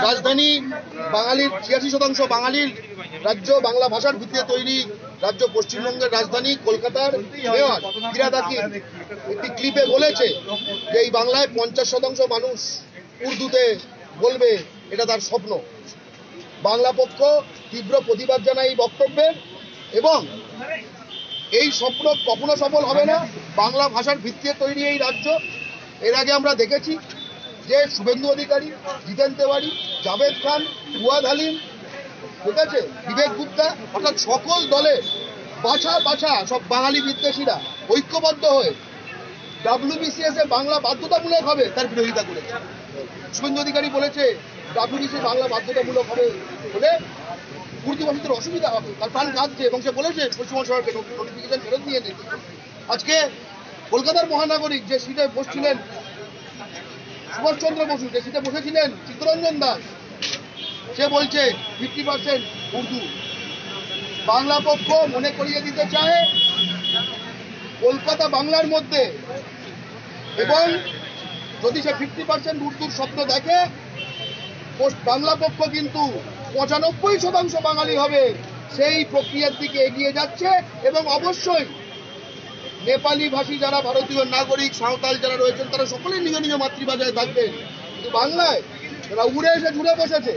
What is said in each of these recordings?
রাজধানী বাঙালির ৮৬% বাঙালির রাজ্য, বাংলা ভাষার ভিত্তিতে তৈরি রাজ্য পশ্চিমবঙ্গের রাজধানী কলকাতার মেয়র ফিরহাদ হাকিম একটি ক্লিপে বলেছে যে এই বাংলায় ৫০% মানুষ উর্দুতে বলবে, এটা তার স্বপ্ন। বাংলা পক্ষ তীব্র প্রতিবাদ জানায় এই বক্তব্যের, এবং এই স্বপ্ন কখনো সফল হবে না। বাংলা ভাষার ভিত্তিতে তৈরি এই রাজ্য। এর আগে আমরা দেখেছি যে শুভেন্দু অধিকারী, জিতেন তেওয়ারি, জাভেদ খান, ফুয়াদ হালিম, ঠিক আছে, বিবেক গুপ্তা, অর্থাৎ সকল দলের বাছা বাছা সব বাঙালি বিদ্বেষীরা ঐক্যবদ্ধ হয়ে WBCS এ বাংলা বাধ্যতামূলক হবে তার বিরোধিতা করেছে। শুভেন্দু অধিকারী বলেছে WBCS বাংলা বাধ্যতামূলক হবে বলে উর্দু ভাষীদের অসুবিধা হবে, তার প্রাণ কাঁদছে, এবং সে বলেছে পশ্চিমবঙ্গ সরকারকে নোটিফিকেশন ফেরত নিয়ে নিতে। আজকে কলকাতার মহানাগরিক যে সিটে বসছিলেন সুভাষচন্দ্র বসু, যে সিটে বসেছিলেন চিত্তরঞ্জন দাস, সে বলছে 50% উর্দু। বাংলা পক্ষ মনে করিয়ে দিতে চায় কলকাতা বাংলার মধ্যে, এবং যদি সে 50% উর্দুর স্বপ্ন দেখে, বাংলা পক্ষ কিন্তু ৯৫% বাঙালি হবে, সেই প্রক্রিয়ার দিকে এগিয়ে যাচ্ছে। এবং অবশ্যই নেপালি ভাষী যারা ভারতীয় নাগরিক, সাঁওতাল যারা রয়েছেন, তারা সকলেই নিজ নিজ মাতৃভাষায় থাকবেন। কিন্তু বাংলায় যারা উড়ে এসে জুড়ে বসেছে,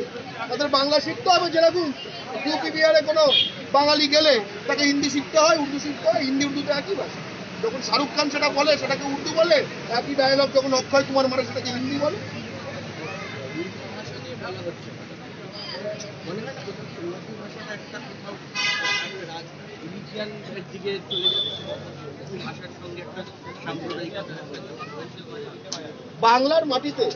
তাদের বাংলা শিখতে হবে। যেরকম ইউপি বিহারে কোনো বাঙালি গেলে তাকে হিন্দি শিখতে হয়, উর্দু শিখতে হয়, হিন্দি উর্দুতে একই ভাষা। যখন শাহরুখ খান সেটা বলে, সেটাকে উর্দু বলে, একই ডায়লগ যখন অক্ষয় কুমার মারে সেটাকে হিন্দি বলে। বাংলার মাটিতে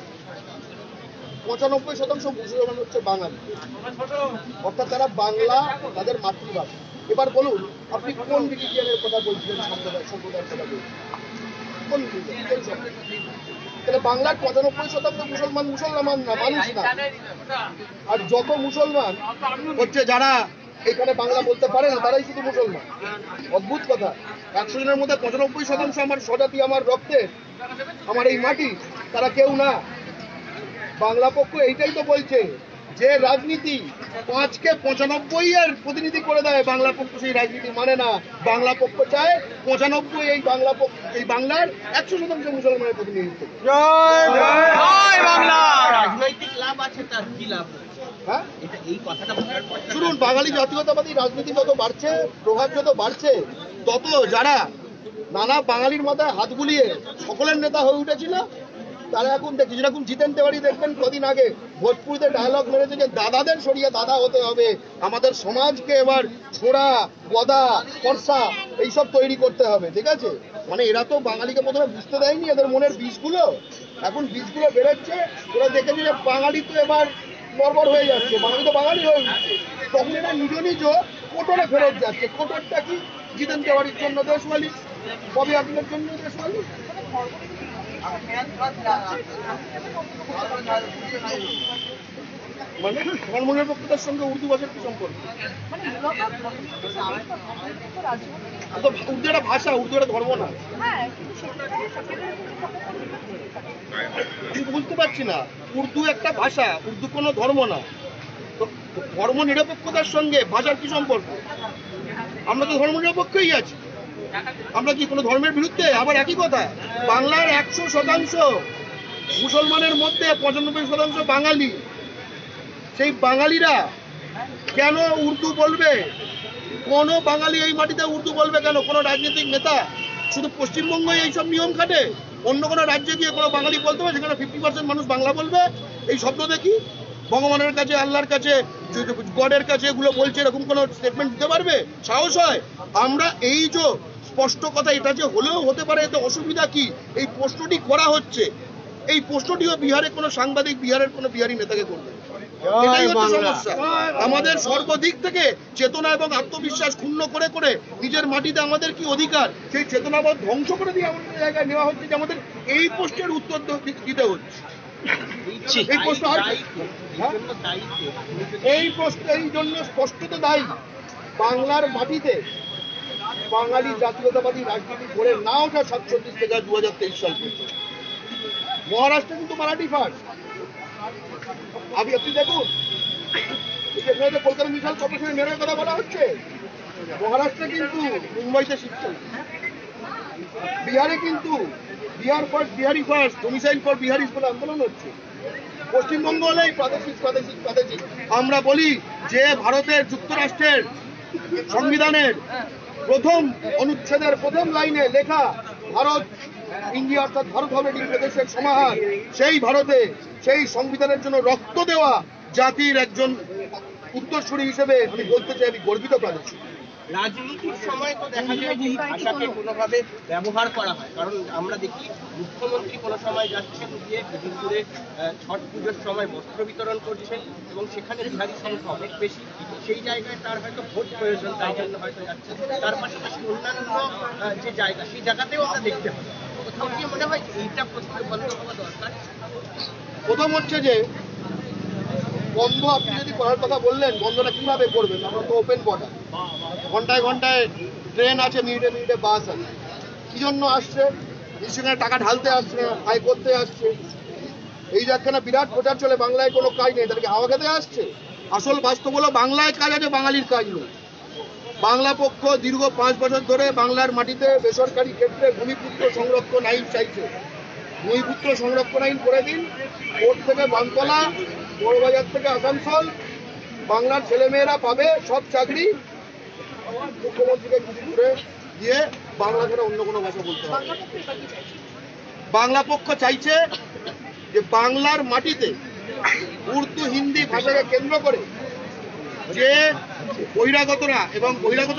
৯৫% মুসলমান হচ্ছে বাঙালি, অর্থাৎ তারা বাংলা তাদের মাতৃভাষা। এবার বলুন, আপনি কোন রিলিজিয়নের কথা বলছিলেন? সম্প্রদায়ের কথা বলছেন কোন রিলিজিয়ন? তাহলে বাংলার ৯৫% মুসলমান মুসলমান না, মানুষ না। আর যত মুসলমান হচ্ছে যারা এখানে বাংলা বলতে পারে না, তারাই শুধু মুসলমান। অদ্ভুত কথা। ১০০ জনের মধ্যে ৯৫% আমার স্বজাতি, আমার রক্তের, আমার এই মাটি, তারা কেউ না। বাংলা পক্ষ এইটাই তো বলছে যে রাজনীতি ৫কে ৯৫ এর প্রতিনিধি করে দেয়, বাংলা পক্ষ সেই রাজনীতি মানে না। বাংলা পক্ষ চায় ৯৫ এই বাংলা পক্ষ, এই বাংলার ১০০% মুসলমানের প্রতিনিধিত্ব। রাজনৈতিক লাভ আছে, তার কি লাভ? হ্যাঁ, এই কথাটা শুনুন, বাঙালি জাতীয়তাবাদী রাজনীতি যত বাড়ছে, প্রভাব যত বাড়ছে, তত যারা নানা বাঙালির মাথায় হাত বুলিয়ে সকলের নেতা হয়ে উঠেছিল, তারা এখন দেখি, যেরকম জিতেন তেওয়ারি দেখবেন কদিন আগে ভোজপুরিতে ডায়লগ মেরেছে যে দাদাদের সরিয়ে দাদা হতে হবে, আমাদের সমাজকে এবার ছোড়া, গদা, ফর্সা এইসব তৈরি করতে হবে। ঠিক আছে, মানে এরা তো বাঙালিকে প্রথমে বুঝতে দেয়নি এদের মনের বীজগুলো, এখন বীজগুলো বেরোচ্ছে। ওরা দেখেছে যে বাঙালি তো এবার বর্বর হয়ে যাচ্ছে, বাঙালি তো বাঙালি হয়ে উঠছে, তখন এরা নিজ নিজ কোটরে ফেরত যাচ্ছে। কোটরটা কি? জিতেন তেওয়ারির জন্য দেশওয়ালি, ববি হাকিমের জন্য দেশওয়ালি। মানে ধর্মনিরপেক্ষতার সঙ্গে উর্দু ভাষার কি সম্পর্ক? উর্দু একটা ভাষা, উর্দু একটা ধর্ম না। আমি বুঝতে পারছি না, উর্দু একটা ভাষা, উর্দু কোনো ধর্ম না। তো ধর্ম নিরপেক্ষতার সঙ্গে ভাষার কি সম্পর্ক? আমরা তো ধর্ম নিরপেক্ষই আছি, আমরা কি কোনো ধর্মের বিরুদ্ধে? আবার একই কথা, বাংলার ১০০% মুসলমানের মধ্যে ৯৫% বাঙালি। সেই বাঙালিরা কেন উর্দু বলবে? কোন বাঙালি এই মাটিতে উর্দু বলবে কেন? কোন রাজনৈতিক নেতা? শুধু পশ্চিমবঙ্গে এইসব নিয়ম খাটে? অন্য কোনো রাজ্যে গিয়ে কোনো বাঙালি বলতে হবে সেখানে 50% মানুষ বাংলা বলবে? এই শব্দ দেখি ভগবানের কাছে, আল্লাহর কাছে, গডের কাছে এগুলো বলছে, এরকম কোনো স্টেটমেন্ট দিতে পারবে? সাহস হয়? আমরা এই যে স্পষ্ট কথা, এটা যে হলেও হতে পারে, এতে অসুবিধা কি? এই প্রশ্নটি করা হচ্ছে, এই প্রশ্নটিও বিহারে কোনো সাংবাদিক, বিহারের কোনো বিহারি নেতাকে করবে। এটাই হচ্ছে সমস্যা। আমাদের সর্বদিক থেকে চেতনা এবং আত্মবিশ্বাস ক্ষুণ্ণ করে করে নিজের মাটিতে আমাদের কি অধিকার, সেই চেতনাবোধ ধ্বংস করে দিয়ে আমাদের জায়গায় নেওয়া হচ্ছে যে আমাদের এই প্রশ্নের উত্তর দিতে হচ্ছে। এই প্রশ্ন এই জন্য স্পষ্টত দায়ী বাংলার মাটিতে বাঙালি জাতীয়তাবাদী রাজনীতি করে না ওঠা 1937 থেকে 2023 সাল পর্যন্ত। মহারাষ্ট্রে কিন্তু মারাঠি ফার্স্ট, আপনি দেখুন, এখানে কলকাতা মিউনিসিপাল কর্পোরেশনের মেয়রের কথা বলা হচ্ছে, মহারাষ্ট্রে কিন্তু মুম্বাইতে শিখছে, বিহারে কিন্তু Bihar first Bihari first domicile for Bihari বলে আন্দোলন হচ্ছে। পশ্চিমবঙ্গ হলেই প্রাদেশিক প্রাদেশিক প্রাদেশিক। আমরা বলি যে ভারতের যুক্তরাষ্ট্রের সংবিধানের প্রথম অনুচ্ছেদের প্রথম লাইনে লেখা ভারত ইন্ডিয়া অর্থাৎ ভারত হবে একটি প্রদেশের সমাহার। সেই ভারতে সেই সংবিধানের জন্য রক্ত দেওয়া জাতির একজন উত্তরসূরি হিসেবে আমি বলতে চাই আমি গর্বিত প্রাদেশিক। রাজনীতির সময় তো দেখা যায় যে এই ভাষাকে কোনোভাবে ব্যবহার করা হয়, কারণ আমরা দেখি মুখ্যমন্ত্রী কোনো সময় যাচ্ছেন গিয়ে বিজেপুরে ছট পুজোর সময় বস্ত্র বিতরণ করছেন এবং সেখানে বিহারি সংখ্যা অনেক বেশি, সেই জায়গায় তার হয়তো ভোট প্রয়োজন, তাই জন্য হয়তো যাচ্ছেন। তার পাশাপাশি অন্যান্য যে জায়গা সেই জায়গাতেও আমরা দেখতে পাই। কোথাও গিয়ে মনে হয় এইটা প্রশ্ন বন্ধ হওয়া দরকার। প্রথম হচ্ছে যে বন্ধ, আপনি যদি করার কথা বললেন, বন্ধটা কিভাবে করবেন? আমরা তো ওপেন বর্ডার, ঘন্টায় ঘন্টায় ট্রেন আছে, মিনিটে মিনিটে বাস আছে। কি জন্য আসছে? সেখানে টাকা ঢালতে আসছে না, আয় করতে আসছে। এই যে একখানা বিরাট প্রচার চলে বাংলায় কোনো কাজ নেই, তাদেরকে হাওয়া খেতে আসছে। আসল বাস্তব হলো বাংলায় কাজ আছে, বাঙালির কাজ নেই। বাংলা পক্ষ দীর্ঘ 5 বছর ধরে বাংলার মাটিতে বেসরকারি ক্ষেত্রে ভূমিপুত্র সংরক্ষণ আইন চাইছে। ভূমিপুত্র সংরক্ষণ আইন করে দিন। কোর্ট থেকে বানতলা, বড়বাজার থেকে আসানসোল, বাংলার ছেলেমেয়েরা পাবে সব চাকরি। মুখ্যমন্ত্রীকে খুশি করে দিয়ে বাংলা ছাড়া অন্য কোনো ভাষা বলতে হবে। বাংলা পক্ষ চাইছে যে বাংলার মাটিতে উর্দু হিন্দি ভাষাকে কেন্দ্র করে যে বহিরাগতরা এবং বহিরাগত